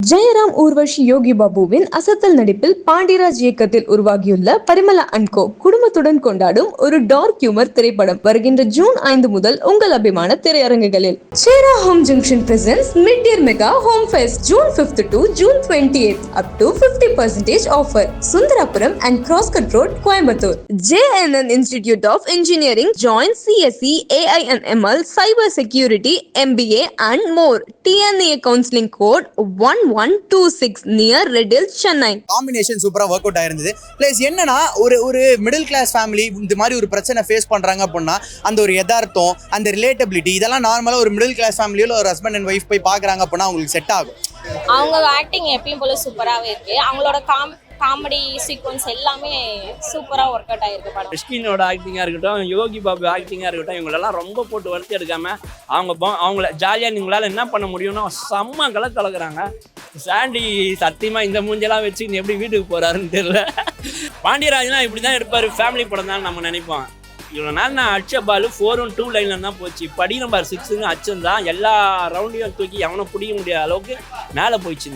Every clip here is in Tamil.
ஜெயராம் ஊர்வஷி யோகி பாபுவின் அசத்தல் நடிப்பில் பாண்டிராஜ் இயக்கத்தில் உருவாகியுள்ள பரிமளா அண்ட் கோ குடும்பத்துடன் கொண்டாடும் ஒரு டார்க் ஹியூமர் திரைப்படம் வருகின்ற ஜூன் 5 முதல் உங்கள் அபிமான திரையரங்குகளில். Chera home junction presents mid year mega home fest June 5th to June 28th up to 50% offer. Sundarapuram and Crosscut Road, Coimbatore. JNN Institute of Engineering join CSE, AINML, Cyber Security, MBA and more. TNA counseling code 1126 near Red Hills, Chennai. Combination சூப்பரா ஒர்க் அவுட் ஆயிருந்தது. பிளஸ் என்னன்னா ஒரு மிடில் கிளாஸ் ஃபேமிலி இந்த மாதிரி ஒரு பிரச்சனை ஃபேஸ் பண்றாங்க அப்படின்னா அந்த ஒரு யதார்த்தம், அந்த ரிலேட்டபிலிட்டி இதெல்லாம் நார்மலா ஒரு மிடில் கிளாஸ் ஃபேமிலியில ஒரு ஹஸ்பண்ட் அண்ட் ஒய்ஃப் போய் பாக்குறாங்க அப்படின்னா அவங்களுக்கு செட் ஆகும். அவங்க ஆக்டிங் எப்பயும் போல சூப்பராகவே இருக்கு. அவங்களோட காமெடி சீக்வன்ஸ் எல்லாமே சூப்பராக ஒர்க் அவுட் ஆகிருக்கு படம். மிஷ்கினோட ஆக்டிங்காக இருக்கட்டும், யோகி பாபு ஆக்டிங்காக இருக்கட்டும், இவங்களெல்லாம் ரொம்ப போட்டு வளர்த்தி எடுக்காமல் அவங்கள ஜாலியாக நீங்களால் என்ன பண்ண முடியும்னா செம்ம கலக்குறாங்க. சாண்டி சத்தியமாக இந்த மூஞ்செல்லாம் வச்சு எப்படி வீட்டுக்கு போகிறாருன்னு தெரியல. பாண்டியராஜ்லாம் இப்படி தான் எடுப்பார், ஃபேமிலி படம் தான் நம்ம நினைப்போம். இவ்வளோ நாள் நான் அடிச்ச பால் 4-1-2 லைனில் தான் போச்சு. படி நம்பர் 6ன்னு அச்சந்தான் எல்லா ரவுண்டையும் தூக்கி எவனை பிடிக்க முடியாத அளவுக்கு மேலே போயிடுச்சு.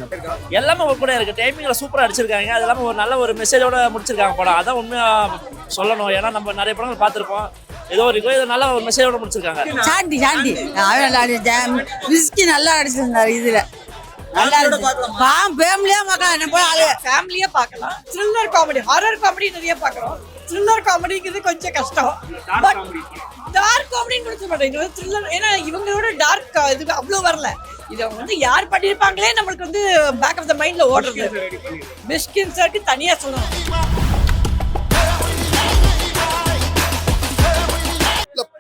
எல்லாமே கூட இருக்குது. டைமிங்கில் சூப்பராக அடிச்சிருக்காங்க. அது இல்லாமல் ஒரு நல்ல ஒரு மெசேஜோட முடிச்சிருக்காங்க படம். அதான் உண்மையாக சொல்லணும். ஏன்னா நம்ம நிறைய படங்கள் பார்த்துருப்போம். ஏதோ ஒரு நல்ல ஒரு மெசேஜோட முடிச்சிருக்காங்க. சாண்டி நல்லா அடிச்சிருந்தாரு. இதுல நல்லா ஃபேமிலியா பார்க்கலாம். த்ரில்லர் காமெடி, ஹாரர் காமெடி நிறைய பார்க்குறோம். த்ரில்லர் காமெடிங்கிறது கொஞ்சம் கஷ்டம். பட் டார்க் காமெடின்னு கூட சொல்ல மாட்டேன். த்ரில்லர் ஏன்னா இவங்களோட டார்க் இது அவ்வளோ வரல. இதை வந்து யார் பண்ணியிருப்பாங்களே நம்மளுக்கு வந்து பேக் ஆஃப் த மைண்ட்ல ஓடுறது. மிஷ்கின் சாருக்கு தனியாக சொல்லணும்.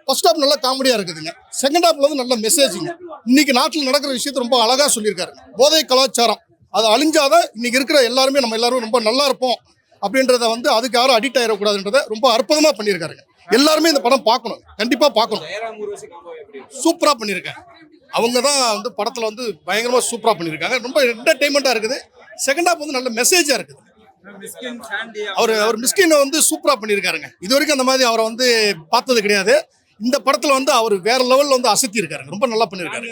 ஃபர்ஸ்ட் ஹாப் நல்லா காமெடியாக இருக்குதுங்க. செகண்ட் ஹாப்ல வந்து நல்ல மெசேஜுங்க. இன்னைக்கு நாட்டில் நடக்கிற விஷயத்தை ரொம்ப அழகாக சொல்லியிருக்காரு. போதை கலாச்சாரம் அது அழிஞ்சாதான் இன்னைக்கு இருக்கிற எல்லாருமே நம்ம எல்லாரும் ரொம்ப நல்லா இருப்போம் அப்படின்றத வந்து அதுக்கு யாரும் அடிக்ட் ஆகிடக்கூடாதுன்றத ரொம்ப அற்புதமாக பண்ணியிருக்காருங்க. எல்லாருமே இந்த படம் பார்க்கணும், கண்டிப்பாக பார்க்கணும். சூப்பராக பண்ணியிருக்காங்க. அவங்க தான் வந்து படத்தில் வந்து பயங்கரமாக சூப்பராக பண்ணியிருக்காங்க. ரொம்ப என்டர்டெயின்மெண்ட்டாக இருக்குது. செகண்ட் ஹாப் வந்து நல்ல மெசேஜாக இருக்குது. அவர் மிஸ்கின் வந்து சூப்பராக பண்ணியிருக்காருங்க. இது வரைக்கும் அந்த மாதிரி அவரை வந்து பார்த்தது கிடையாது. இந்த படத்தில் வந்து அவர் வேற லெவலில் வந்து அசத்தி இருக்காரு. ரொம்ப நல்லா பண்ணியிருக்காரு.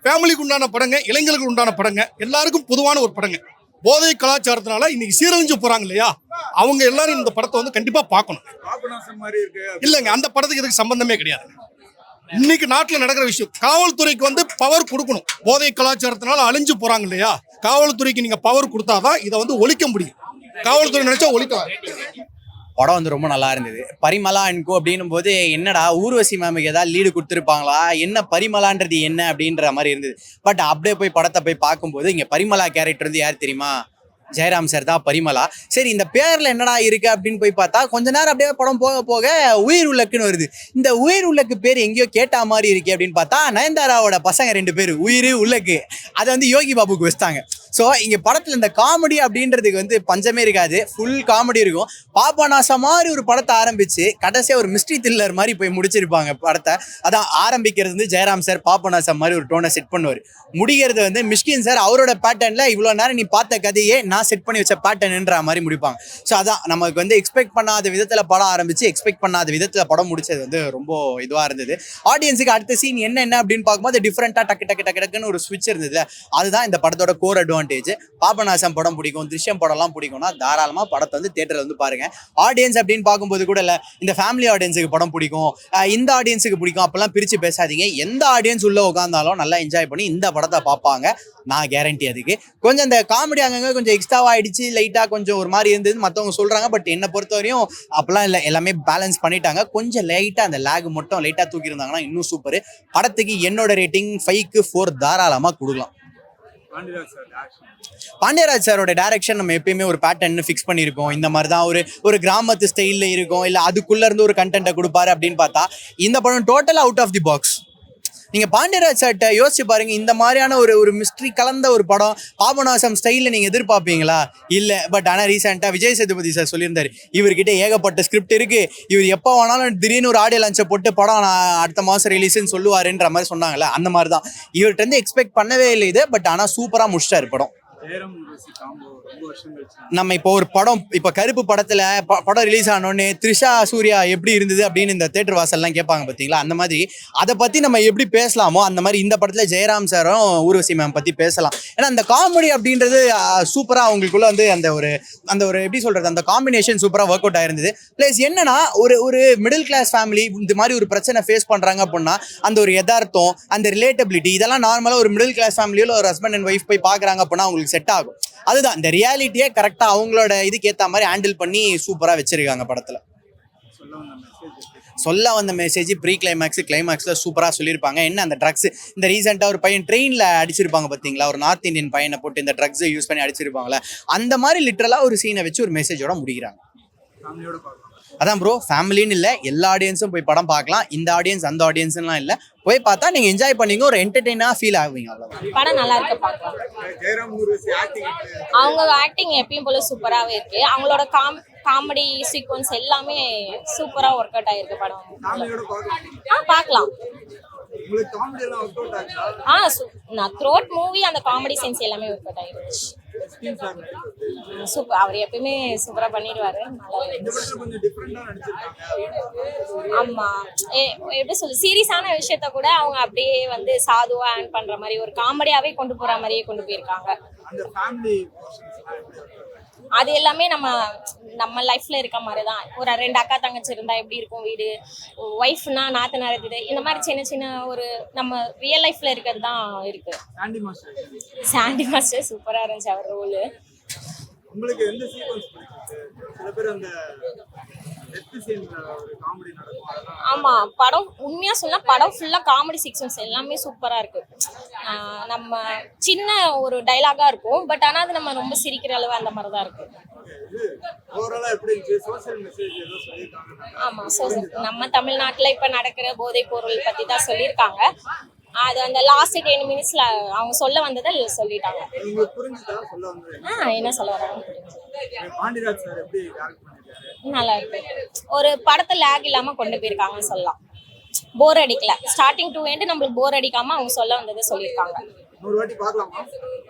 ஃபேமிலிக்கு உண்டான படங்க, இளைஞர்களுக்கு உண்டான படங்க, எல்லாருக்கும் பொதுவான ஒரு படங்க. போதை கலாச்சாரத்தினால இன்னைக்கு சீரழிஞ்சு போறாங்க இல்லையா, அவங்க எல்லாரும் இந்த படத்தை வந்து கண்டிப்பா பார்க்கணும். இல்லைங்க, அந்த படத்துக்கு இதுக்கு சம்பந்தமே கிடையாது. இன்னைக்கு நாட்டில் நடக்கிற விஷயம், காவல்துறைக்கு வந்து பவர் கொடுக்கணும். போதை கலாச்சாரத்தினால அழிஞ்சு போறாங்க இல்லையா, காவல்துறைக்கு நீங்க பவர் கொடுத்தாதான் இதை வந்து ஒழிக்க முடியும். காவல்துறை நினைச்சா ஒழிக்கலாம். படம் வந்து ரொம்ப நல்லா இருந்தது. பரிமளா அண்ட் கோ அப்படின்னும் போது என்னடா ஊர்வசி மேமுக்கு ஏதாவது லீடு கொடுத்துருப்பாங்களா, என்ன பரிமளான்றது என்ன அப்படின்ற மாதிரி இருந்தது. பட் அப்படியே போய் படத்தை போய் பார்க்கும்போது இங்கே பரிமளா கேரக்டர் வந்து யார் தெரியுமா, ஜெயராம் சார் தான் பரிமளா. சரி இந்த பேரில் என்னடா இருக்கு அப்படின்னு போய் பார்த்தா கொஞ்ச நேரம் அப்படியே படம் போக போக உயிர் உள்ளக்குன்னு வருது. இந்த உயிர் உள்ளக்கு பேர் எங்கேயோ கேட்டா மாதிரி இருக்கு அப்படின்னு பார்த்தா நயன்தாராவோட பசங்க 2 பேர் உயிர் உள்ளக்கு, அதை வந்து யோகி பாபுக்கு வச்சுட்டாங்க. ஸோ இங்கே படத்தில் இந்த காமெடி அப்படின்றதுக்கு வந்து பஞ்சமே இருக்காது. ஃபுல் காமெடி இருக்கும். பாபநாசம் மாதிரி ஒரு படத்தை ஆரம்பித்து கடைசியாக ஒரு மிஸ்ட்ரி த்ரில்லர் மாதிரி போய் முடிச்சிருப்பாங்க படத்தை. அதான் ஆரம்பிக்கிறது வந்து ஜெயராம் சார் பாபநாசம் மாதிரி ஒரு டோனை செட் பண்ணுவார். முடிகிறது வந்து மிஷ்கின் சார் அவரோட பேட்டர்னில் இவ்வளோ நேரம் நீ பார்த்த கதையே நான் செட் பண்ணி வச்ச பேட்டர்ன்ற மாதிரி முடிப்பாங்க. ஸோ அதான் நமக்கு வந்து எக்ஸ்பெக்ட் பண்ணாத விதத்தில் படம் ஆரம்பித்து எக்ஸ்பெக்ட் பண்ணாத விதத்தில் படம் முடிச்சது வந்து ரொம்ப இதுவாக இருந்தது. ஆடியன்ஸுக்கு அடுத்த சீன் என்ன அப்படின்னு பார்க்கும்போது டிஃப்ரெண்ட்டாக டக்குன்னு ஒரு ஸ்விட்ச் இருந்தது. அதுதான் இந்த படத்தோட கோர் அட்வான்டேஜ். பாபநாசம் படம் பிடிக்கும், திருஷ்யம் படம்லாம் பிடிக்கும்னா தாராளமாக படத்தை வந்து தியேட்டரில் வந்து பாருங்க. ஆடியன்ஸ் அப்படின்னு பார்க்கும்போது கூட இல்லை இந்த ஃபேமிலி ஆடியன்ஸுக்கு படம் பிடிக்கும், இந்த ஆடியன்ஸுக்கு பிடிக்கும் அப்பெல்லாம் பிரித்து பேசாதீங்க. எந்த ஆடியன்ஸ் உள்ளே உட்காந்தாலும் நல்லா என்ஜாய் பண்ணி இந்த படத்தை பார்ப்பாங்க, நான் கேரண்டி. அதுக்கு கொஞ்சம் இந்த காமெடி அங்கங்கே கொஞ்சம் எக்ஸ்ட்ராவாக ஆயிடுச்சு, லைட்டாக கொஞ்சம் ஒரு மாதிரி இருந்தது மற்றவங்க சொல்கிறாங்க. பட் என்னை பொறுத்தவரையும் அப்பெல்லாம் இல்லை, எல்லாமே பேலன்ஸ் பண்ணிட்டாங்க. கொஞ்சம் லைட்டாக அந்த லேக் மட்டும் லைட்டாக தூக்கியிருந்தாங்கன்னா இன்னும் சூப்பர். படத்துக்கு என்னோட ரேட்டிங் 5க்கு 4 தாராளமாக கொடுக்கலாம். பாண்டியராஜ் சாரோட டைரக்ஷன் நம்ம எப்பயுமே ஒரு பேட்டர்ன் ஃபிக்ஸ் பண்ணியிருக்கோம். இந்த மாதிரி தான் ஒரு கிராமத்து ஸ்டைலில் இருக்கும், இல்லை அதுக்குள்ளே இருந்து ஒரு கண்டென்ட்டை கொடுப்பாரு அப்படின்னு பார்த்தா இந்த படம் total out of the box. நீங்கள் பாண்டியராஜ் சார்கிட்ட யோசிச்சு பாருங்க, இந்த மாதிரியான ஒரு மிஸ்ட்ரி கலந்த ஒரு படம் பாபநாசம் ஸ்டைலில் நீங்கள் எதிர்பார்ப்பீங்களா? இல்லை. பட் ஆனால் ரீசெண்டாக விஜய் சேதுபதி சார் சொல்லியிருந்தார், இவர்கிட்ட ஏகப்பட்ட ஸ்கிரிப்ட் இருக்குது, இவர் எப்போ வேணாலும் திடீர்னு ஒரு ஆடியோ லான்ச்சை போட்டு படம் நான் அடுத்த மாதம் ரிலீஸ்ன்னு சொல்லுவாருன்ற மாதிரி சொன்னாங்களே, அந்த மாதிரி தான். இவர்கிட்ட எக்ஸ்பெக்ட் பண்ணவே இல்லை இது. பட் ஆனால் சூப்பராக முடிச்சிட்டாரு படம். நம்ம இப்போ ஒரு படம் இப்போ கருப்பு படத்துல படம் ரிலீஸ் ஆனோடனே த்ரிஷா சூர்யா எப்படி இருந்தது அப்படின்னு இந்த தேட்டர் வாசல்லாம் கேட்பாங்க பார்த்தீங்களா, அந்த மாதிரி அதை பத்தி நம்ம எப்படி பேசலாமோ அந்த மாதிரி இந்த படத்துல ஜெயராம் சாரும் ஊர்வசி மேம் பத்தி பேசலாம். ஏன்னா அந்த காமெடி அப்படின்றது சூப்பரா அவங்களுக்குள்ள வந்து அந்த ஒரு எப்படி சொல்றது, அந்த காம்பினேஷன் சூப்பரா ஒர்க் அவுட் ஆயிருந்தது. பிளஸ் என்னன்னா ஒரு மிடில் கிளாஸ் ஃபேமிலி இந்த மாதிரி ஒரு பிரச்சனை ஃபேஸ் பண்றாங்க அப்படின்னா அந்த ஒரு யதார்த்தம், அந்த ரிலேட்டபிலிட்டி, இதெல்லாம் நார்மலா ஒரு மிடில் கிளாஸ் ஃபேமிலியில ஒரு ஹஸ்பண்ட் அண்ட் ஒய்ஃப் போய் பாக்குறாங்க அப்படின்னா அவங்களுக்கு செட் ஆகும். அதுதான் இந்த ரியாலிட்டியே கரெக்டா அவங்களோட இதுக்கு ஏத்த மாதிரி ஹேண்டில் பண்ணி சூப்பரா வச்சிருக்காங்க படத்துல. சொல்ல வந்த மெசேஜ் ப்ரீ கிளைமேக்ஸ்ல சூப்பரா சொல்லியிருப்பாங்க. என்ன அந்த ட்ரக்ஸ், இந்த ரீசெண்டா ஒரு பையன் ட்ரெயின்ல அடிச்சிருப்பாங்க பாத்தீங்களா, ஒரு நார்த் இந்தியன் பையனை போட்டு இந்த ட்ரக்ஸை யூஸ் பண்ணி அடிச்சிருப்பாங்களே, அந்த மாதிரி லிட்டரலா ஒரு சீனை வச்சு ஒரு மெசேஜோட முடிக்கிறாங்க. அதான் ப்ரோ, ஃபேமிலின்னு இல்லை, எல்லா ஆடியன்ஸும் போய் படம் பார்க்கலாம். இந்த ஆடியன்ஸ் அந்த ஆடியன்ஸ்லாம் இல்லை, போய் பார்த்தா நீங்க என்ஜாய் பண்ணீங்க, ஒரு என்டர்டெயினா ஃபீல் ஆகுவீங்க. அவ்வளவுதான். படம் நல்லா இருக்கு, பார்க்கலாம். அவங்க ஆக்டிங் எப்பயும் போல சூப்பராகவே இருக்கு. அவங்களோட காமெடி சீக்வன்ஸ் எல்லாமே சூப்பரா ஒர்க் அவுட் ஆயிருக்கு படம். பார்க்கலாம். நான் த்ரோட் மூவி அந்த காமெடி சென்ஸ் எல்லாமே ஒர்க் அவுட் ஆயிருச்சு. சூப்பர், அவர் எப்பயுமே சூப்பரா பண்ணிடுவாரு. ஆமா, எப்படி சொல்லு, சீரியஸான விஷயத்த கூட அவங்க அப்படியே வந்து சாதுவா ஆன் பண்ற மாதிரி ஒரு காமெடியாவே கொண்டு போற மாதிரியே கொண்டு போயிருக்காங்க. அது எல்லாமே நம்ம லைஃப்ல இருக்க மாதிரிதான். ஒரு 2 அக்கா தங்கச்சி இருந்தா எப்படி இருக்கும் வீடு, ஒய்ஃப்னா நாத்தனார் இருக்குது, இந்த மாதிரி சின்ன ஒரு நம்ம ரியல் லைஃப்ல இருக்கிறது தான் இருக்கு. சாண்டி மாஸ்டர் சூப்பரா இருந்துச்சு அவர் ரோல். உங்களுக்கு எந்த சீக்வென்ஸ் பிடிச்சிருக்கு? சில பேர் அந்த டெத் சீன்ல ஒரு காமெடி நடக்கும். ஆமா, படம் உண்மையா சொன்னா படம் ஃபுல்லா காமெடி சீக்வென்ஸ் எல்லாமே சூப்பரா இருக்கு. நம்ம சின்ன ஒரு டைலாகா இருக்கும், பட் ஆனா அது நம்ம ரொம்ப சிரிக்கிற அளவு அந்த மாதிரி தான் இருக்கு. ஓவராலா எப்படி இருந்துச்சு? சோஷியல் மெசேஜ் ஏதோ சொல்லிருக்காங்க. ஆமா, நம்ம தமிழ்நாட்டுல இப்ப நடக்கிற போதைப் பொருள் பத்தி தான் சொல்லியிருக்காங்க. அது அந்த லாஸ்ட் 10 மினிட்ஸ்ல அவங்க சொல்ல வந்ததை சொல்லிட்டாங்க. உங்களுக்கு புரிஞ்சுதா சொல்ல வந்தது? என்ன சொல்ல வராங்க பாண்டிராஜ் சார் எப்படி டைரக்ட் பண்ணிருக்காரு? நல்லா இருக்கு. ஒரு படத்தை லேக் இல்லாம கொண்டு போயிருக்காங்கன்னு சொல்லலாம். போர் அடிக்கல, ஸ்டார்டிங் டு எண்ட் நம்மளுக்கு போர் அடிக்காம அவங்க சொல்ல வந்ததை சொல்லியிருக்காங்க. ஒரு வாட்டி பார்க்கலாமா?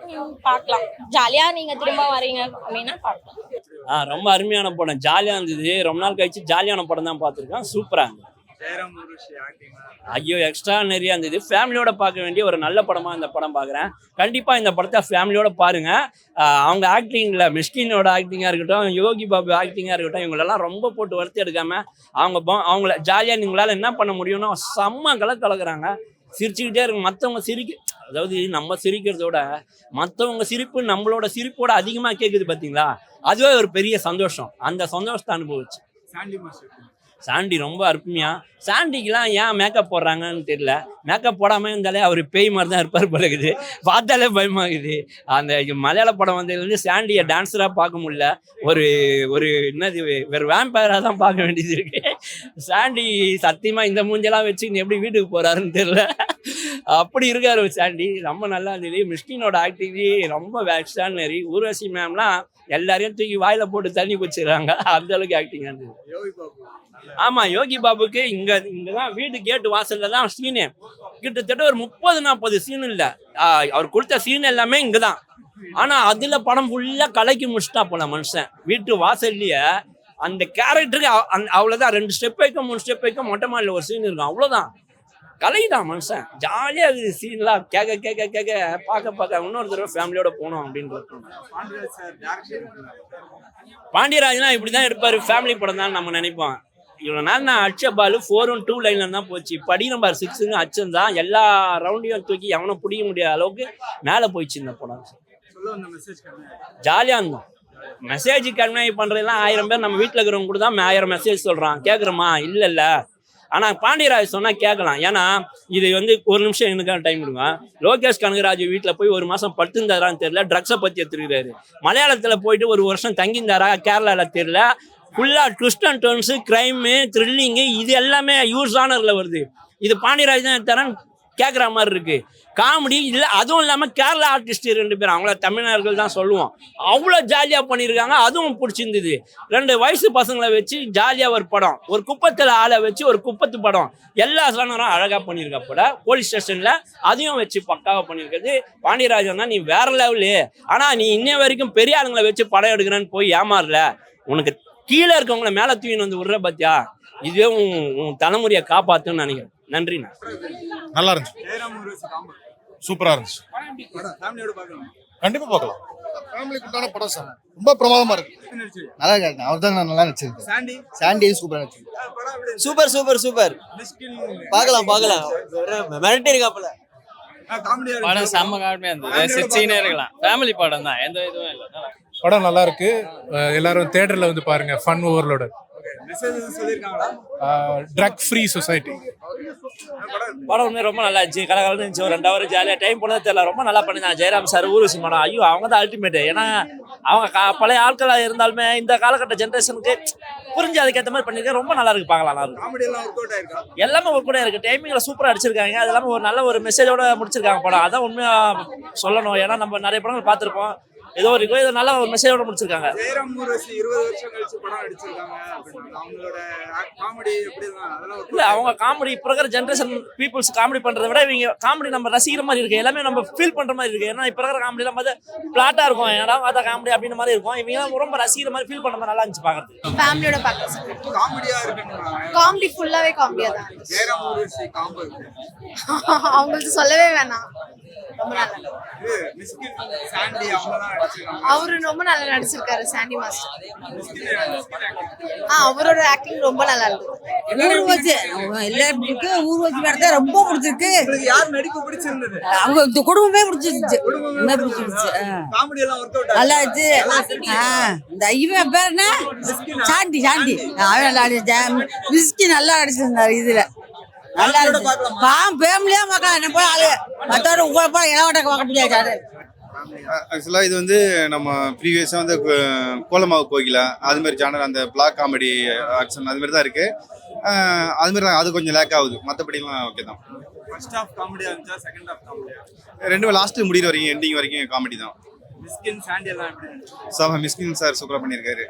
பார்க்கலாம். ஜாலியா நீங்க திரும்ப வரீங்க அப்படின்னா பார்க்கலாம். ரொம்ப அருமையான படம், ஜாலியா இருந்தது. ரொம்ப நாள் கழிச்சு ஜாலியான படம் தான் பார்த்துருக்கேன். சூப்பரா இருந்தது. ஐயோ, எக்ஸ்ட்ரா நிறைய இருந்தது. ஃபேமிலியோட பார்க்க வேண்டிய ஒரு நல்ல படமா இந்த படம் பார்க்குறேன். கண்டிப்பாக இந்த படத்தை ஃபேமிலியோட பாருங்க. அவங்க ஆக்டிங்கில் மிஷ்கினோட ஆக்டிங்காக இருக்கட்டும், யோகி பாபு ஆக்டிங்காக இருக்கட்டும், இவங்களெல்லாம் ரொம்ப போட்டு வறுத்து எடுக்காம அவங்கள ஜாலியாக நீங்களால் என்ன பண்ண முடியும்னா செம்ம கலக்குறாங்க. சிரிச்சுக்கிட்டே இருக்கும். மற்றவங்க அதாவது நம்ம சிரிக்கிறதோட மற்றவங்க சிரிப்பு நம்மளோட சிரிப்போட அதிகமாக கேட்குது பார்த்தீங்களா, அதுவே ஒரு பெரிய சந்தோஷம். அந்த சந்தோஷத்தை அனுபவிச்சு. சாண்டி ரொம்ப அருமையா. சாண்டிக்கெலாம் ஏன் மேக்கப் போடுறாங்கன்னு தெரியல. மேக்கப் போடாமல் இருந்தாலே அவர் பேய் மாதிரி தான் இருப்பார் பழகுது. பார்த்தாலே பயமாகுது. அந்த மலையாள படம் வந்ததுலேருந்து சாண்டியை டான்ஸராக பார்க்க முடியல. ஒரு என்னது வேறு வேம்பயராக தான் பார்க்க வேண்டியது இருக்கு. சாண்டி சத்தியமாக இந்த மூஞ்செல்லாம் வச்சு எப்படி வீட்டுக்கு போகிறாருன்னு தெரியல. அப்படி இருக்காரு சாண்டி. ரொம்ப நல்லா இருந்தது. மிஷ்கினோட ஆக்டிங் ரொம்ப எக்ஸ்ட்ரானரி. ஊர்வசி மேம்லாம் எல்லாரையும் தூக்கி வாயில போட்டு தண்ணி குடிச்சிடுறாங்க. அந்த அளவுக்கு ஆக்டிங் இருந்தது. ஆமா, யோகி பாபுக்கு இங்கதான் வீட்டு கேட்டு வாசல்ல தான் சீனு. கிட்டத்தட்ட ஒரு 30-40 சீன் இல்ல. அவர் கொடுத்த சீன் எல்லாமே இங்கதான். ஆனா அதுல படம் ஃபுல்லா கலக்கி முடிச்சுட்டா போல மனுஷன். வீட்டு வாசல்லையே அந்த கேரக்டருக்கு அவ்வளவுதான். 2 ஸ்டெப் வைக்க 3 ஸ்டெப் வைக்க மொட்டை மாடியில் ஒரு சீன் இருக்கும். அவ்வளவுதான், கலைதான் மனுஷன். ஜாலியா இருக்குது சீன்லாம். கேட்க பார்க்க இன்னொரு தடவை ஃபேமிலியோட போகணும் அப்படின்றது. பாண்டியராஜ்லாம் இப்படிதான் எடுப்பாரு. ஃபேமிலி படம் தான் நம்ம நினைப்போம். இவ்வளோ நாள் நான் அடிச்ச பால் 4 on 2 லைன்ல தான் போச்சு. படி நம்பர் 6ன்னு அச்சந்தான். எல்லா ரவுண்டையும் தூக்கி எவனும் பிடிக்க முடியாத அளவுக்கு மேலே போயிடுச்சு இந்த படம். ஜாலியாக இருந்தோம். மெசேஜ் கன்வே பண்ணுறதுலாம் 1000 பேர் நம்ம வீட்டில் இருக்கிறவங்க கூட தான் 1000 மெசேஜ் சொல்கிறான். கேட்குறோமா? இல்லை. ஆனால் பாண்டியராஜ் சொன்னால் கேட்கலாம். ஏன்னா இது வந்து ஒரு நிமிஷம் எனக்கான டைம் கொடுங்க. லோகேஷ் கனகராஜ் வீட்டில் போய் 1 மாதம் படுத்திருந்தாரான்னு தெரியல. ட்ரக்ஸை பற்றி எடுத்துருக்காரு. மலையாளத்தில் போயிட்டு 1 வருஷம் தங்கியிருந்தாரா கேரளாவில் தெரியல. ஃபுல்லாக twist and turns, crime, thrilling, இது எல்லாமே யூஸ் ஆனரில் வருது. இது பாண்டியராஜ் தான் எடுத்தாரான்னு கேட்குற மாதிரி இருக்கு. காமெடி இல்லை, அதுவும் இல்லாமல் கேரளா ஆர்டிஸ்ட் 2 பேர், அவங்கள தமிழர்கள் தான் சொல்லுவோம், அவ்வளோ ஜாலியாக பண்ணியிருக்காங்க. அதுவும் பிடிச்சிருந்தது. 2 வயசு பசங்களை வச்சு ஜாலியாக ஒரு படம், ஒரு குப்பத்தில் ஆளை வச்சு ஒரு குப்பத்து படம், எல்லா சனரும் அழகாக பண்ணியிருக்க போல. போலீஸ் ஸ்டேஷனில் அதையும் வச்சு பக்காவாக பண்ணியிருக்கிறது பாண்டியராஜன் தான். நீ வேற லெவலு. ஆனால் நீ இன்ன வரைக்கும் பெரிய ஆளுங்களை வச்சு படம் எடுக்கிறேன்னு போய் ஏமாறல. உனக்கு கீழே இருக்கவங்கள மேலே தூக்கின்னு வந்து விடுற பத்தியா, இதுவே உன் தலைமுறையை காப்பாற்றுன்னு நினைக்கிறேன். நன்றிண்ணா. நல்லா இருந்துச்சு, ஜெயராம் ஊர்வசி காம்போ சூப்பரா இருந்துச்சு. படம் ஃபேமிலியோட பார்க்கலாம். கண்டிப்பா பார்க்கலாம். ஃபேமிலிக்கு உண்டான படம் சார், ரொம்ப பிரமாதமா இருக்கு. நல்லா இருக்கு. அவர் தான் நல்லா நடிச்சிருக்கு. சாண்டி சாண்டி சூப்பரா நடிச்சிருக்கு. படம் எப்படி சூப்பர் சூப்பர் சூப்பர். மிஸ்கின் பார்க்கலாம் மிரட்டி இருக்காப்புல. காமெடியா படம் செம்ம காமெடியா இருந்தது. சிரிச்சுக்கினே இருக்கலாம். ஃபேமிலி படம் தான், எந்த இதுவும் இல்லை. படம் நல்லா இருக்கு. எல்லாரும் தியேட்டர்ல வந்து பாருங்க. Fun overload. மெசேஜ் சொல்லிருக்காங்களா? Drug free society. படம் வந்து ரொம்ப நல்லா இருந்துச்சு. கலகலன்னு இருந்துச்சு. ஒரு 2 ஹவர் ஜாலியாக டைம் போனது தெரியல. ரொம்ப நல்லா பண்ணிருந்தாங்க ஜெயராம் சார், ஊர்வசி மேடம். ஐயோ, அவங்க தான் அல்டிமேட். ஏன்னா அவங்க பழைய ஆட்களாக இருந்தாலுமே இந்த காலகட்ட ஜென்ரேஷனுக்கு புரிஞ்சு அதுக்கேற்ற மாதிரி பண்ணியிருக்காங்க. ரொம்ப நல்லா இருக்கு, பார்க்கலாம். நல்லா இருக்கு. காமெடி எல்லாம் ஒர்க் அவுட் ஆயிருக்கா? எல்லாமே ஒரு கூட இருக்கு. டைமிங்ல சூப்பராக அடிச்சிருக்காங்க. அது இல்லாமல் ஒரு நல்ல ஒரு மெசேஜோட முடிச்சிருக்காங்க படம். அதான் உண்மையா சொல்லணும். ஏன்னா நம்ம நிறைய படங்கள் பார்த்துருப்போம். ஏதோ நல்ல ஒரு மெசேஜோட முடிச்சிருக்காங்க. ஜெயராம் ஊர்வசி 20 வருஷம் கழிச்சு படம் நடிச்சிருக்காங்க. அவங்களோட காமெடி எப்படி தான் அதெல்லாம் இல்ல, அவங்க காமெடி இப்போ இருக்கிற ஜென்ரேஷன் பீப்புள்ஸ் காமெடி பண்றதை விட இவங்க காமெடி நம்ம ரசிக்கிற மாதிரி இருக்கு. எல்லாமே நம்ம ஃபீல் பண்ற மாதிரி இருக்கு. ஏன்னா இப்போ இருக்கிற காமெடி எல்லாம் பார்த்து பிளாட்டா இருக்கும். ஏன்னா பார்த்தா காமெடி அப்படின்ற மாதிரி இருக்கும். இவங்க ரொம்ப ரசிக்கிற மாதிரி ஃபீல் பண்ற மாதிரி நல்லா இருந்துச்சு பார்க்கறது. ஃபேமிலியோட பார்க்கலாம். காமெடியா இருக்குன்னு காமெடி ஃபுல்லாவே காமெடியா தான். ஜெயராம் ஊர்வசி காம்போ இருக்கு. அவங்களுக்கு சொல்லவே வேணாம். ரொம்ப நல்லா. இது மிஸ்கின் சாண்டி அவங்க தான் நடிச்சிருக்காங்க. அவரு ரொம்ப நல்லா நடிச்சிருக்காரு, சாண்டி மாஸ்டர். மிஸ்கின் அவரோட ஆக்டிங் ரொம்ப நல்லா இருந்தது. ஊர்வசி எல்லாருக்கும் ஊர்வசி படத்தை ரொம்ப பிடிச்சிருக்கு. உங்களுக்கு யார் நடிப்பு பிடிச்சிருந்தது? அவங்க இந்த குடும்பமே பிடிச்சிருச்சு. என்ன பிடிச்சிருச்சு. காமெடி எல்லாம் ஒர்க் அவுட் நல்லா இருந்துச்சு. இந்த இவன் பேர் என்ன? சாண்டி. அவன் நல்லா அடிச்சான். மிஸ்கி நல்லா அடிச்சிருந்தாரு. இதுல நல்லா இருந்துச்சு. ஃபேமிலியா பார்க்கலாம். என்ன போய் ஆளு மற்றோட உங்களை போய் இளவட்டக்க பார்க்க முடியாது. ஆக்சுவலாக இது வந்து நம்ம ப்ரீவியஸாக வந்து கோலமாவு கோகிலா அது மாதிரி ஜானர், அந்த பிளாக் காமெடி ஆக்ஷன் அது மாதிரி தான் இருக்குது. அது மாதிரி தான், அது கொஞ்சம் லேக் ஆகுது. மற்றபடிலாம் ஓகே தான். ஃபர்ஸ்ட் ஹாஃப் காமெடியா இருந்துச்சா செகண்ட் ஹாஃப் காமெடியா? 2 லாஸ்ட்டு முடிகிற வரைக்கும் எண்டிங் வரைக்கும் காமெடி தான். மிஸ்கின் சாண்டி எல்லாம் எப்படி இருந்துச்சு? மிஸ்கின் சார் சூப்பராக பண்ணியிருக்காரு.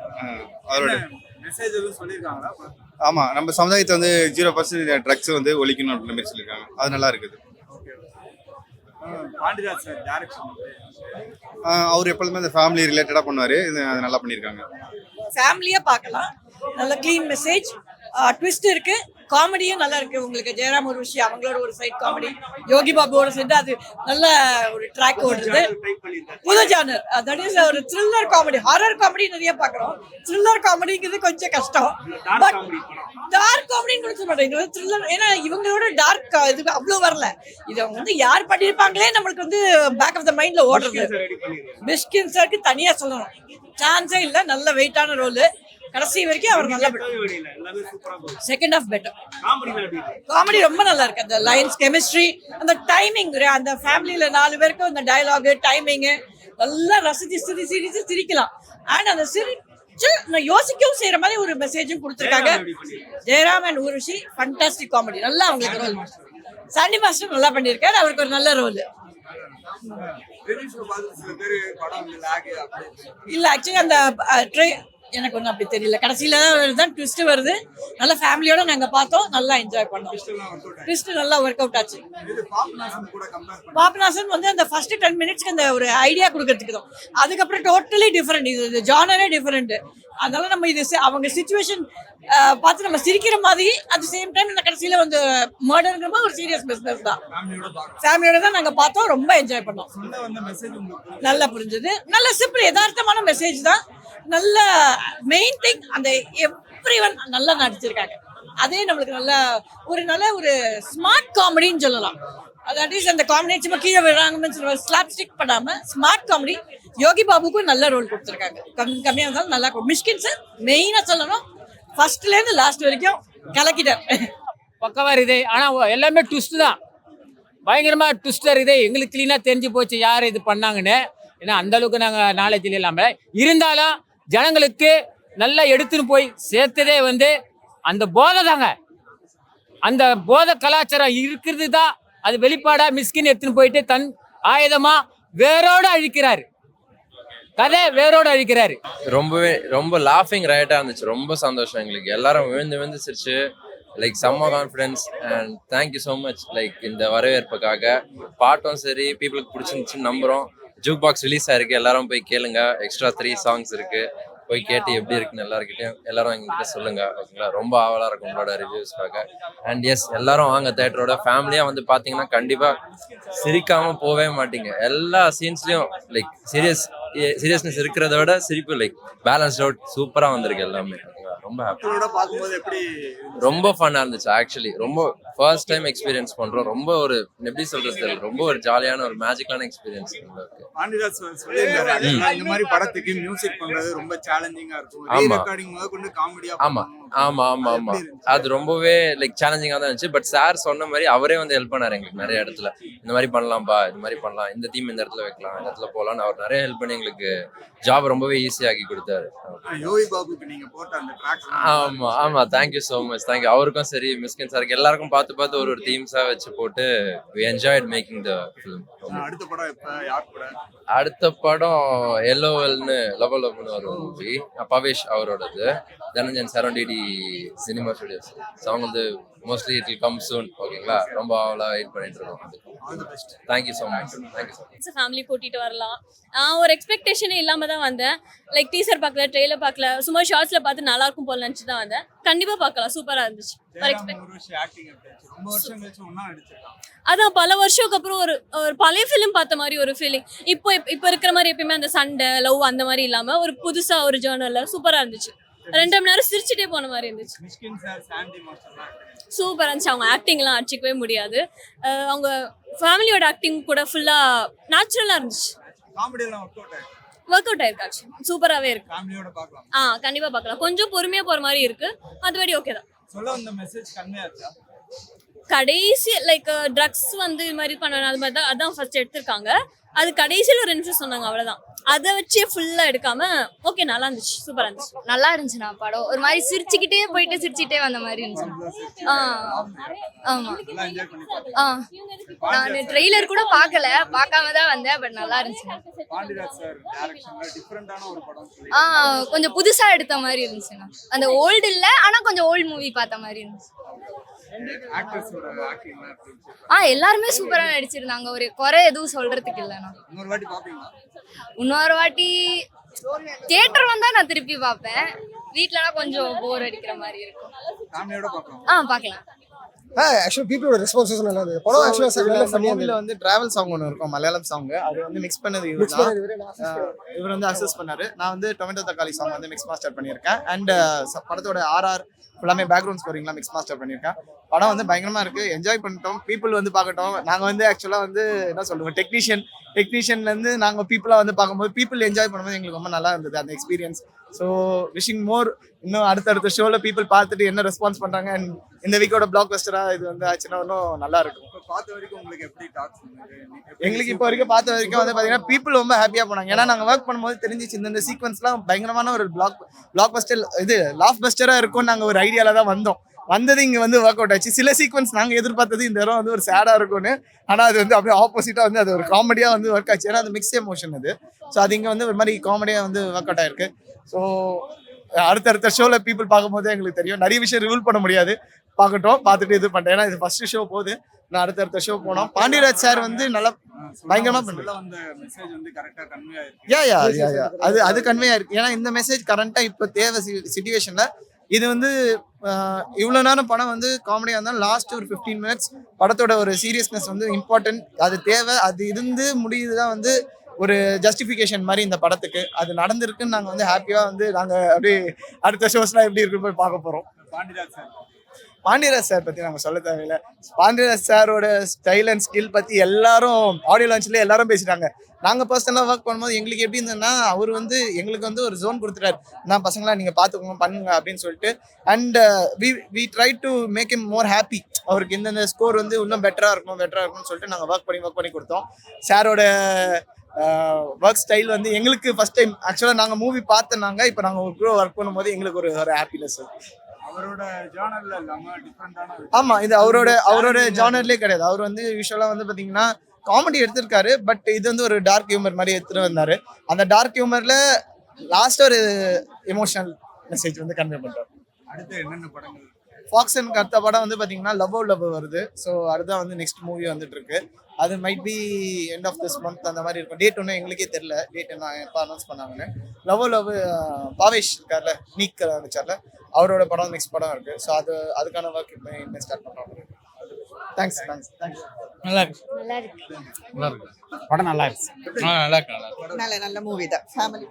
அவரோட மெசேஜ் எதுவும் சொல்லியிருக்காங்களா? ஆமாம், நம்ம சமுதாயத்தை வந்து 0% ட்ரக்ஸ் வந்து ஒழிக்கணும் அப்படின்ற மாதிரி சொல்லியிருக்காங்க. அது நல்லா இருக்குது. பாண்டியராஜ் சார் டைரக்ஷன் அவர் எப்பொழுதுமே அந்த ஃபேமிலி ரிலேட்டடாக பண்ணுவார். இது அது நல்லா பண்ணியிருக்காங்க. ஃபேமிலியா பார்க்கலாம். நல்ல க்ளீன் மெசேஜ், ட்விஸ்ட் இருக்கு, காமெடியும் நல்லா இருக்கு. உங்களுக்கு ஜெயராம் ஊர்வசி அவங்களோட ஒரு சைட் காமெடி, யோகி பாபுவோட சேர்ந்து அது நல்ல ஒரு ட்ராக் ஓடுது. புது ஜானர், தட் இஸ் ஒரு த்ரில்லர் காமெடி. ஹாரர் காமெடி நிறைய பார்க்குறோம். த்ரில்லர் காமெடிங்கிறது கொஞ்சம் கஷ்டம். பட் டார்க் காமெடின்னு சொல்ல மாட்டேன். த்ரில்லர், ஏன்னா இவங்களோட டார்க் இது அவ்வளோ வரல. இது அவங்க வந்து யார் பண்ணியிருப்பாங்களே நம்மளுக்கு வந்து பேக் ஆஃப் த மைண்ட்ல ஓடுறது. மிஸ்கின் சாருக்கு தனியா சொல்லணும், சான்ஸே இல்லை. நல்ல வெயிட்டான ரோலு. கடைசி வரைக்கும் அவர் நல்லா செகண்ட் ஹாஃப் பெட்டர். காமெடி ரொம்ப நல்லா இருக்கு. அந்த லைன்ஸ், கெமிஸ்ட்ரி, அந்த டைமிங், அந்த ஃபேமிலியில 4 பேருக்கும் அந்த டயலாகு, டைமிங்கு நல்லா ரசிச்சு சிரிச்சு சிரிக்கலாம். அண்ட் அந்த சிரிச்சு நான் யோசிக்கவும் செய்யற மாதிரி ஒரு மெசேஜும் கொடுத்துருக்காங்க. Jayaram and Urvashi fantastic comedy. நல்லா அவங்களுக்கு ரோல். சாண்டி மாஸ்டர் நல்லா பண்ணியிருக்காரு. அவருக்கு ஒரு நல்ல ரோல். இல்ல ஆக்சுவலி அந்த எனக்கு ஒன்றும் அப்படி தெரியல. கடைசியில தான் ட்விஸ்ட் வருது. நல்ல ஃபேமிலியோட நாங்க பார்த்தோம், நல்லா என்ஜாய் பண்ணோம். ட்விஸ்ட் நல்லா ஒர்க் அவுட் ஆச்சு. பாபநாசன் வந்து அந்த ஃபர்ஸ்ட் 10 மினிட்ஸ்க்கு அந்த ஒரு ஐடியா கொடுக்கறதுக்கு தான். அதுக்கப்புறம் டோட்டலி டிஃபரெண்ட். இது ஜானரே டிஃபரெண்ட். அதனால நம்ம இது அவங்க சிச்சுவேஷன் பார்த்து நம்ம சிரிக்கிற மாதிரி, அட் சேம் டைம் இந்த கடைசியில வந்து மர்டர்ங்கிற மாதிரி ஒரு சீரியஸ் பிசினஸ் தான். ஃபேமிலியோட தான் நாங்க பார்த்தோம், ரொம்ப என்ஜாய் பண்ணோம். நல்லா புரிஞ்சது. நல்ல சிம்பிள் யதார்த்தமான மெசேஜ் தான். நல்ல மெயின் திங், அந்த எவ்ரி ஒன் நல்லா நடிச்சிருக்காங்க. அதே நம்மளுக்கு நல்ல ஒரு ஸ்மார்ட் காமெடின்னு சொல்லலாம். அட்லீஸ்ட் அந்த காமெடி சும்மா கீழே விடுறாங்கன்னு ஸ்லாப் ஸ்டிக் பண்ணாம ஸ்மார்ட் காமெடி. யோகி பாபுக்கும் நல்ல ரோல் கொடுத்துருக்காங்க. கம்மியாக இருந்தாலும் நல்லா. மிஷ்கின் சார் மெயினா சொல்லணும், ஃபர்ஸ்ட்ல இருந்து லாஸ்ட் வரைக்கும் கலக்கிட்டார். பக்கவா இருக்குது. ஆனா எல்லாமே ட்விஸ்ட் தான், பயங்கரமா ட்விஸ்டா இருக்குது. எங்களுக்கு கிளீனா தெரிஞ்சு போச்சு யார் இது பண்ணாங்கன்னு. ஏன்னா அந்த அளவுக்கு நாங்க நாலேஜ் இல்லாம இருந்தாலும் ஜனங்களுக்கு நல்லா எடுத்துன்னு போய் சேர்த்ததே வந்து அந்த போதை தாங்க. அந்த போதை கலாச்சாரம் இருக்கிறது தான் அது வெளிப்பாடா மிஸ்கின் எடுத்துன்னு போயிட்டு தன் ஆயுதமா வேரோட அழிக்கிறாரு, கதை வேரோட அழிக்கிறாரு. ரொம்ப லாஃபிங் ரைட்டாக இருந்துச்சு. ரொம்ப சந்தோஷம் எங்களுக்கு. எல்லாரும் விழுந்து சிரிச்சு லைக் செம்ம confidence. And thank you so much like இந்த வரவேற்புக்காக. பாட்டும் சரி பீப்புளுக்கு பிடிச்சிருந்துச்சுன்னு நம்புகிறோம். ஜூக் பாக்ஸ் ரிலீஸ் ஆயிருக்கு, எல்லாரும் போய் கேளுங்க. எக்ஸ்ட்ரா 3 songs இருக்கு, போய் கேட்டு எப்படி இருக்குன்னு எல்லாரும் எங்ககிட்ட சொல்லுங்க. ஓகேங்களா, ரொம்ப ஆவலாக இருக்கும் உங்களோட ரிவ்யூஸ்க்காக. அண்ட் எஸ், எல்லாரும் வாங்க தேட்டரோட ஃபேமிலியாக வந்து பார்த்தீங்கன்னா கண்டிப்பாக சிரிக்காமல் போகவே மாட்டீங்க. எல்லா சீன்ஸ்லையும் லைக் சீரியஸ்னஸ் இருக்கிறத விட சிரிப்பு லைக் பேலன்ஸ்ட் அவுட் சூப்பராக வந்திருக்கு எல்லாமே. ரொம்ப ஹாப்பி. ரொம்ப ஃபன்னாக இருந்துச்சு ஆக்சுவலி. ரொம்ப ஃபர்ஸ்ட் டைம் எக்ஸ்பீரியன்ஸ் பண்றோம். ரொம்ப ஒரு எப்படி சொல்றது தெரியல, ரொம்ப ஒரு ஜாலியான ஒரு மேஜிக்கான எக்ஸ்பீரியன்ஸ். பாண்டிராஜ் சொல்லியிருந்தாரு இந்த மாதிரி படத்துக்கு மியூசிக் பண்றது ரொம்ப சேலஞ்சிங்கா இருக்கும். ரீரெக்கார்டிங் முதற்கொண்டு காமெடியா. ஆமா அது ரொம்பவே லைக் சேலஞ்சிங்கா தான் இருந்துச்சு. பட் சார் சொன்ன மாதிரி அவரே வந்து ஹெல்ப் பண்ணாரு எங்களுக்கு நிறைய இடத்துல. இந்த மாதிரி பண்ணலாம்பா, இந்த மாதிரி பண்ணலாம், இந்த தீம் இந்த இடத்துல வைக்கலாம், இந்த இடத்துல போகலான்னு அவர் நிறைய ஹெல்ப் பண்ணி எங்களுக்கு ஜாப் ரொம்பவே ஈஸியாக்கி கொடுத்தாரு. யோகி பாபுக்கு நீங்க போட்ட அந்த ட்ராக்ஸ். ஆமா தேங்க்யூ ஸோ மச். தேங்க்யூ. அவருக்கும் சரி மிஸ்கின் சாருக்கு எல்லாருக்கும் பார்த்து ஒரு தீம்ஸா வச்சு போட்டு we enjoyed making the film. அடுத்த படம் எப்ப, யார் கூட? அடுத்த படம் எல்லோவெல்னு லவல்னு ஒரு மூவி, பவேஷ் அவரோடது, தனஞ்சன் சரௌண்டிடி சினிமா ஸ்டுடியோஸ். அவங்க வந்து மோஸ்ட்லி இட் வில் கம் சூன். ஓகேங்களா, ரொம்ப ஆவலா வெயிட் பண்ணிட்டு இருக்கோம். Thank you so much. Thank you so much. Family கூட்டிட்டு வரலாம். ஒரு எக்ஸ்பெக்டேஷனே இல்லாம தான் வந்தேன். லைக் டீசர் பார்க்கல, ட்ரெய்லர் பார்க்கல, சும்மா ஷார்ட்ஸ்ல பார்த்து நல்லா இருக்கும் போல நினைச்சு தான் வந்தேன். கண்டிப்பா பார்க்கலாம், சூப்பரா இருந்துச்சு. அதான் பல வருஷத்துக்கு அப்புறம் ஒரு பழைய ஃபிலிம் பார்த்த மாதிரி ஒரு ஃபீலிங். இப்போ இருக்கிற மாதிரி எப்பயுமே அந்த சண்டை லவ் அந்த மாதிரி இல்லாம ஒரு புதுசா ஒரு ஜேர்னல்ல சூப்பரா இருந்துச்சு. 2 மணி நேரம் சிரிச்சுட்டே போன மாதிரி இருந்துச்சு. சூப்பரா இருந்துச்சு. அவங்க ஆக்டிங்லாம் அடிச்சிக்கவே முடியாது. அவங்க ஃபேமிலியோட ஆக்டிங் கூட ஃபுல்லா நேச்சுரலா இருந்துச்சு. ஒர்க் அவுட் ஆயிருக்கு. ஆக்சுவலி சூப்பராகவே இருக்கு. கண்டிப்பா பார்க்கலாம். கொஞ்சம் பொறுமையா போற மாதிரி இருக்கு, மற்றபடி ஓகே தான். கடைசி லைக் ட்ரக்ஸ் வந்து இது மாதிரி பண்ணணும், அது மாதிரி தான் அதான் ஃபர்ஸ்ட் எடுத்திருக்காங்க. அது கடைசியில் ஒரு 2 நிமிஷம் சொன்னாங்க, அவ்வளோதான். அதை வச்சே ஃபுல்லாக எடுக்காம ஓகே நல்லா இருந்துச்சு, சூப்பராக இருந்துச்சு. நல்லா இருந்துச்சுண்ணா படம். ஒரு மாதிரி சிரிச்சுக்கிட்டே போயிட்டு சிரிச்சுக்கிட்டே வந்த மாதிரி இருந்துச்சு. ஆமாம். நான் ட்ரெய்லர் கூட பார்க்காம தான் வந்தேன். பட் நல்லா இருந்துச்சு. கொஞ்சம் புதுசா எடுத்த மாதிரி இருந்துச்சுண்ணா. அந்த ஓல்டு இல்லை, ஆனால் கொஞ்சம் ஓல்டு மூவி பார்த்த மாதிரி இருந்துச்சு. எல்லாருமே சூப்பரா நடிச்சிருந்தாங்க. ஒரு குறை எதுவும் சொல்றதுக்கு இல்லைண்ணா. இன்னொரு வாட்டி தியேட்டர் வந்தா நான் திருப்பி பார்ப்பேன். வீட்லனா கொஞ்சம் போர் அடிக்கிற மாதிரி இருக்கும். பார்க்கலாம். ஆக்சுவலி பீப்புளோட ரெஸ்பான்சஸ் நல்லா இருந்தது. படம் ஆக்சுவலா மூவில வந்து டிராவல் சாங் ஒன்று இருக்கும், மலையாளம் சாங். அது வந்து மிக்ஸ் பண்ணது இவர் வந்து அசஸ் பண்ணாரு. நான் வந்து டொமேட்டோ தக்காளி சாங் வந்து மிக்ஸ் மாஸ்டர் பண்ணியிருக்கேன். அண்ட் படத்தோட RR ஃபுல்லாமே பேக்ரவுண்ட் ஸ்கோரிங்லாம் மிக்ஸ் மாஸ்டர் பண்ணியிருக்கேன். படம் வந்து பயங்கரமா இருக்கு, என்ஜாய் பண்ணிட்டோம். பீப்புள் வந்து பார்க்கட்டும். நாங்கள் வந்து ஆக்சுவலாக வந்து என்ன சொல்லுவோம், டெக்னீஷியன்லேருந்து நாங்கள் பீப்புளாக வந்து பார்க்கும்போது பீப்புள் என்ஜாய் பண்ணும்போது எங்களுக்கு ரொம்ப நல்லா இருந்தது அந்த எக்ஸ்பீரியன்ஸ். ஸோ விஷிங் மோர், இன்னும் அடுத்தடுத்த ஷோவில் பீப்புள் பார்த்துட்டு என்ன ரெஸ்பான்ஸ் பண்ணுறாங்க. அண்ட் இந்த வீக்கோட பிளாக் பஸ்டராக இது வந்து ஆச்சுன்னா இன்னும் நல்லா இருக்கும். எங்களுக்கு இப்போ வரைக்கும் பார்த்த வரைக்கும் வந்து பார்த்தீங்கன்னா பீப்புள் ரொம்ப ஹாப்பியாக போனாங்க. ஏன்னா நாங்கள் ஒர்க் பண்ணும்போது தெரிஞ்சிச்சு இந்த சீக்வன்ஸ்லாம் பயங்கரமான ஒரு பிளாக் பஸ்டர் இது லாஃப் பஸ்டராக இருக்கும்னு நாங்கள் ஒரு ஐடியாவில் தான் வந்தது. இங்கே வந்து ஒர்க் அவுட் ஆச்சு. சில சீக்வன்ஸ் நாங்கள் எதிர்பார்த்தது இந்த இடம் வந்து ஒரு சேடாக இருக்கும்னு, ஆனால் அது வந்து அப்படியே ஆப்போசிட்டாக வந்து அது ஒரு காமெடியாக வந்து ஒர்க் ஆச்சு. ஏன்னா அது மிக்ஸ் எமோஷன் அது. ஸோ அது இங்கே வந்து ஒரு மாதிரி காமெடியாக வந்து ஒர்க் அவுட் ஆயிருக்கு. ஸோ அடுத்தடுத்த ஷோவில் பீப்புள் பார்க்கும்போது எங்களுக்கு தெரியும். நிறைய விஷயம் ரிவீல் பண்ண முடியாது, பார்த்துட்டு இது பண்ணுறேன். ஏன்னா இது ஃபர்ஸ்ட் ஷோ போகுது, நான் அடுத்தடுத்த ஷோ போனோம். பாண்டியராஜ் சார் வந்து நல்லா பயங்கரமா பண்றாரு. அது கன்வே ஆயிருக்கு. ஏன்னா இந்த மெசேஜ் கரண்டா இப்போ தேவை சிச்சுவேஷன்ல. இது வந்து இவ்வளோ நேரம் படம் வந்து காமெடியாக இருந்தாலும் லாஸ்ட் ஒரு 15 மினிட்ஸ் படத்தோட ஒரு சீரியஸ்னஸ் வந்து இம்பார்ட்டன்ட். அது தேவை. அது இருந்து முடியுதுதான் வந்து ஒரு ஜஸ்டிஃபிகேஷன் மாதிரி இந்த படத்துக்கு. அது நடந்திருக்குன்னு நாங்கள் வந்து ஹாப்பியாக வந்து நாங்கள் அப்படியே அடுத்த ஷோஸ்லாம் எப்படி இருக்குன்னு போய் பார்க்க போகிறோம். பாண்டியராஜ் சார் பற்றி நாங்கள் சொல்ல தேவையில்லை. பாண்டியராஜ் சாரோட ஸ்டைல் அண்ட் ஸ்கில் பற்றி எல்லாரும் ஆடியோ லான்ச்லேயே எல்லாரும் பேசிட்டாங்க. நாங்கள் பர்சனலாக ஒர்க் பண்ணும்போது எங்களுக்கு எப்படி இருந்ததுன்னா, அவர் வந்து எங்களுக்கு வந்து ஒரு ஜோன் கொடுத்துட்டாரு, நான் பசங்களாம் நீங்கள் பார்த்துக்கோங்க பண்ணுங்க அப்படின்னு சொல்லிட்டு. And we try to make him more happy. அவருக்கு இந்த ஸ்கோர் வந்து இன்னும் பெட்டராக இருக்கும்னு சொல்லிட்டு நாங்கள் ஒர்க் பண்ணி கொடுத்தோம். சாரோட ஒர்க் ஸ்டைல் வந்து எங்களுக்கு ஃபர்ஸ்ட் டைம் ஆக்சுவலாக நாங்கள் மூவி பார்த்தோன்னாங்க. இப்போ நாங்கள் ஒரு க்ரோ ஒர்க் பண்ணும்போது எங்களுக்கு ஒரு ஹாப்பினஸ். அவரோட ஜானர்ல இல்லாம டிஃபரெண்டான ஆமா, இது அவரோட ஜானர்லேயே கிடையாது. அவர் வந்து யூஸ்வலா வந்து பாத்தீங்கன்னா காமெடி எடுத்திருக்காரு, பட் இது வந்து ஒரு டார்க் ஹியூமர் மாதிரி எடுத்துட்டு வந்தாரு. அந்த டார்க் ஹியூமர்ல லாஸ்ட் ஒரு எமோஷனல் மெசேஜ் வந்து கன்வே பண்றாரு. அடுத்து என்னென்ன படங்கள்? ஃபாக்ஸனுக்கு அடுத்த படம் வந்து பாத்தீங்கன்னா லவ் வருது. ஸோ அதுதான் வந்து நெக்ஸ்ட் மூவி வந்துட்டு இருக்கு. அது might be end of this month அந்த மாதிரி இருக்கும். டேட் ஒன்றும் எங்களுக்கே தெரியல, டேட் என்ன எப்போ அனௌன்ஸ் பண்ணாங்கன்னு. லவ் பாவேஷ் இருக்கார்ல, நீக் நடிச்சார்ல, அவரோட படம் நெக்ஸ்ட் படம் இருக்கு. ஸோ அதுக்கான ஒர்க் இப்போ ஸ்டார்ட் பண்ணுறாங்க. தேங்க்ஸ். நல்லா இருக்கு. படம் நல்லா இருக்கு. நல்ல மூவி தான், ஃபேமிலி.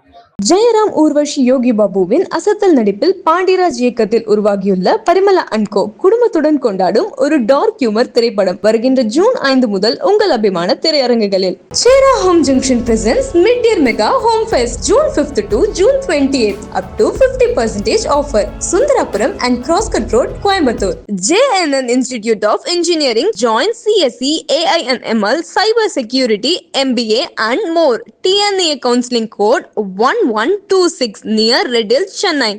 ஜெயராம் ஊர்வஷி யோகி பாபுவின் அசத்தல் நடிப்பில் பாண்டிராஜ் இயக்கத்தில் உருவாகியுள்ள பரிமளா அண்ட் கோ குடும்பத்துடன் கொண்டாடும் ஒரு டார்க் ஹியூமர் திரைப்படம் வருகின்ற ஜூன் 5 முதல் உங்கள் அபிமான திரையரங்குகளில். Chera home junction presents mid-year mega home fest June 5th to June 28th up to 50% offer. Sundarapuram and Crosscut Road, Coimbatore. JNN Institute of Engineering join CSE, AI&ML, Cyber Security, MBA and more. TNA counseling code 1126 near Red Hills, Chennai.